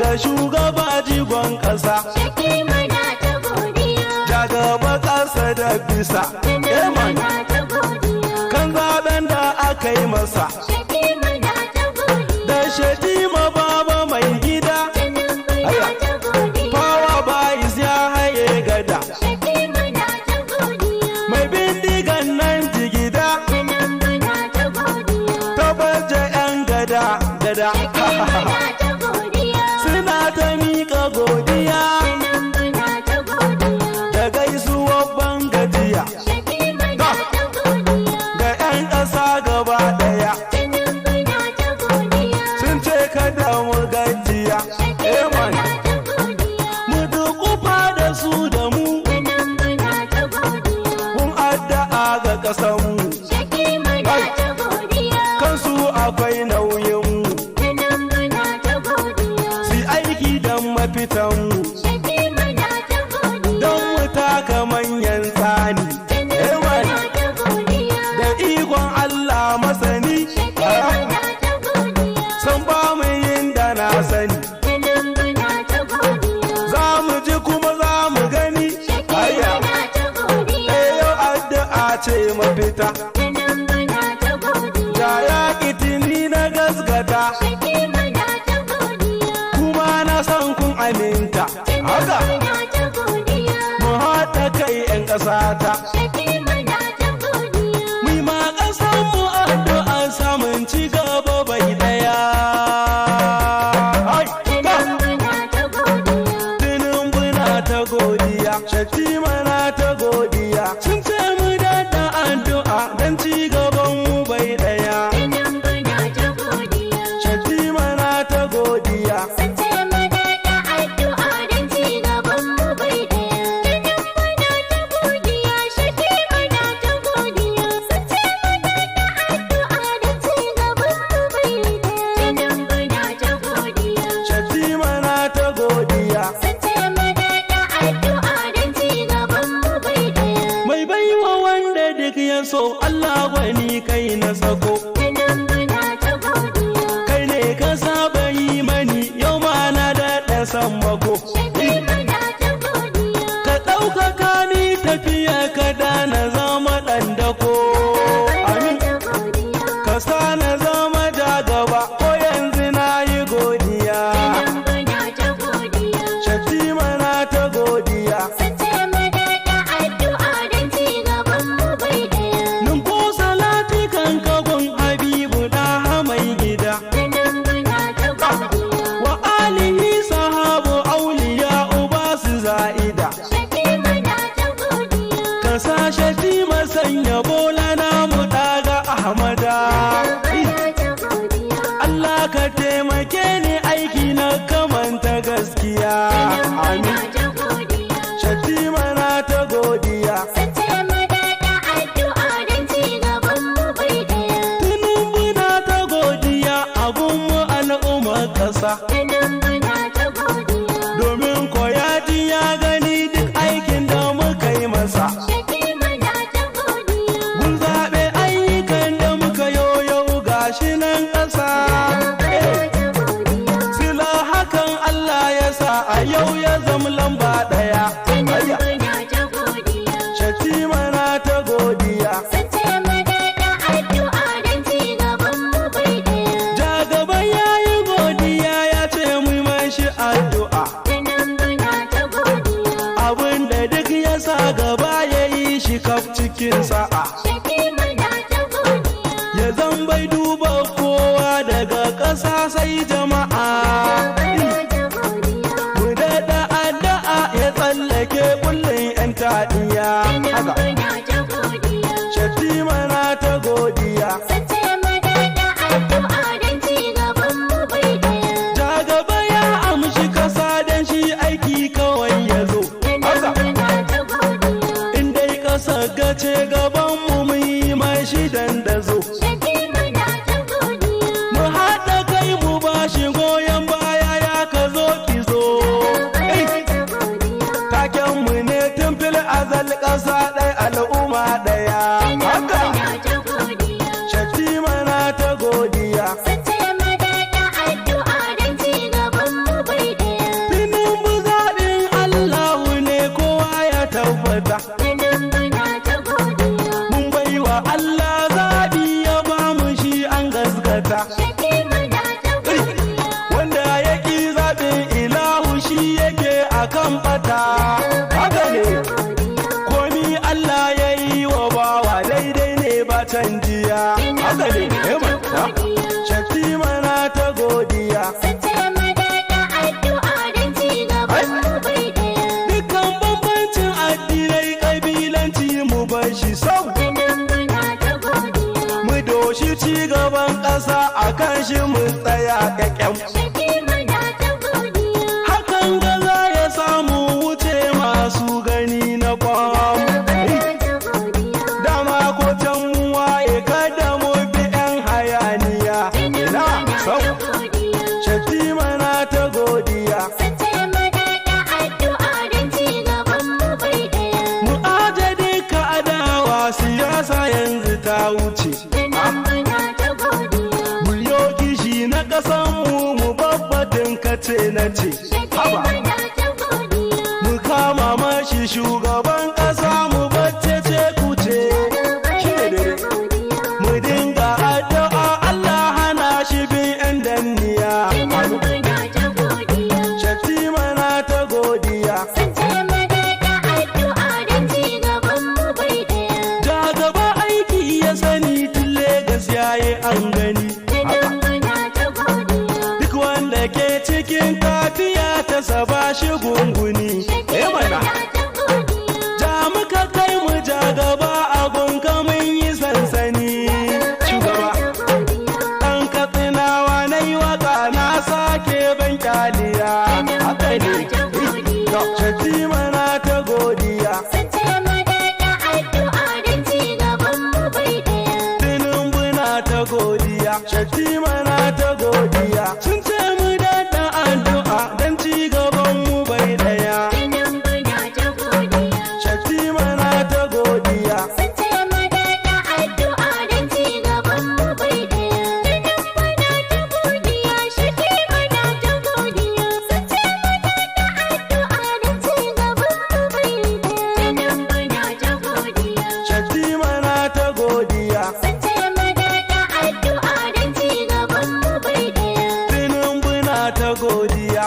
ga shugaba jigon ƙasa. Shatima na ta godiya. Ja gaba ƙasa da bisa. Tinubu na ta godiya. Kan zaɓen da aka yi masa. Shatima na ta godiya. Da Shatima baba mai gida. Tinubu na ta godiya. Power boys ya haye gada. Shatima na ta godiya. Mai bindigan nan jigida. Tinubu na ta godiya. Ta baje 'yan gada. Shatima na ta godiya. Suna ta miƙa godiya. Tinubu na ta godiya. Da gaisuwar ban gajiya. Shatima na ta godiya. Ga 'yan ƙasa gaba ɗaya. Tinubu na ta godiya. Sun ce kada mu gajiya. Shatima na ta godiya. Mu dukufa da su da mu. Tinubu na ta godiya. Mun addu'a ga ƙasanmu. Shatima na ta godiya. Kansu akwai nauyinmu. Tinubu na ta godiya. Su aiki don mafitanmu. Shatima na ta godiya. Don mu taka manyan tsani. Tinubu na ta godiya. Da ikon Allah masani. Shatima na ta godiya. San ba mu yin da na sani. Tinubu na ta godiya. Za mu ji kuma za mu gani. Shatima na ta godiya. Yau addu'a ce mafita. Tinubu na ta godiya. Da yaƙi tuni na gasgata. Shatima na ta godiya. Kuma na san kun aminta. Haka Tinubu na ta godiya. mu haɗa kai 'yan ƙasata. Shatima na ta godiya. Mu ma ƙasan mu addu'a samun ci gaba bai ɗaya. Tinubu na ta godiya. Tinubu na ta godiya. Shatima na ta godiya. Sun ce mu daɗa addu'a don ci gaban mu bai ɗaya. Tinubu na ta godiya. Shatima na ta godiya. Sun ce mu daɗa addu'a don ci gaban mu bai ɗaya. Tinubu na ta godiya. Shatima na ta godiya. Sun ce mu daɗa addu'a don ci gaban mu bai ɗaya. Tinubu na ta godiya. Shatima na ta godiya. Sun ce mu daɗa addu'a don ci gaban mu bai ɗaya. Mai baiwa wanda duk ya so Allah gwani kai na sako. Tinubu na ta godiya. Kai ne ka saba yi mani yau ma na daɗa sammako. Shatima na ta godiya. Ka ɗaukaka ni tafiya ka da na zama ɗan dako. Amin. Ka sa na zama ja gaba ko yanzu na yi godiya. Shatima na ta godiya. Numko salati kan kagun Habibu da mai gida. Wa alihi sahabu auliya uba su za'ida. Ka sa Shatima sanya bola na mu daga Ahmada. Allah ka taimake ni aiki na kamanta gaskiya. Amin. Shatima na ta godiya. Tinubu na ta godiya abun mu al'ummar ƙasa. Domin koyaji ya gani duk aikin da muka yi masa. Mun zaɓe ayyukan da muka yau gashi nan ƙasa. Sila hakan Allah ya sa a yau ya zama lamba ɗaya. Shatima na ta godiya. Ja gaba ya yi godiya ya ce mu mashi addu'a. Abin da duk ya sa gaba ya yi shi kaf cikin sa'a. Ya zan bai duba kowa daga ƙasa sai jama'a. Mu daɗa addu'a ya tsallake kullum 'yan taɗiya. Haka. Shatima na ta godiya. Ja gaba ya amshi kasa don shi aiki kawai ya zo. Haka. In dai ƙasa gace gaban mu yi mashi dandazo. Mu haɗa kai mu shi mu tsaya ƙaƙƙen. Hakan ga za ya samu wuce masu gani na kwam. Dama ko can mu waye kada mu bi 'yan hayaniya. Ina sau. Shatima na ta godiya. Mu aje ka adawa siyasa yanzu ta wuce. Mu yo kishi na ƙasanmu mu babbatin kace na ce. Haba. Mu kama mashi shugaban ƙasa mu bacce ce kuce. Mu dinga addu'a Allah hana shi bin 'yan danniya. Shatima na ta godiya. Ja gaba aiki ya sani tun Legas yayi an gani. Duk wanda ke cikin tafiya ta saba shi gunguni. Mana. Ja muka kai mu ja gaba a gunka mun yi sansani. Shugaba. Ɗan Katsinawa na yi waka na sake ban kyaliya. Haka ne. Shatima na ta godiya. Tinubu na ta godiya. Shatima na ta godiya. Sun ce mu daɗa addu'a don ci gaban mu bai ɗaya. Shatima na ta godiya. Shatima na ta godiya. Tinubu na ta godiya.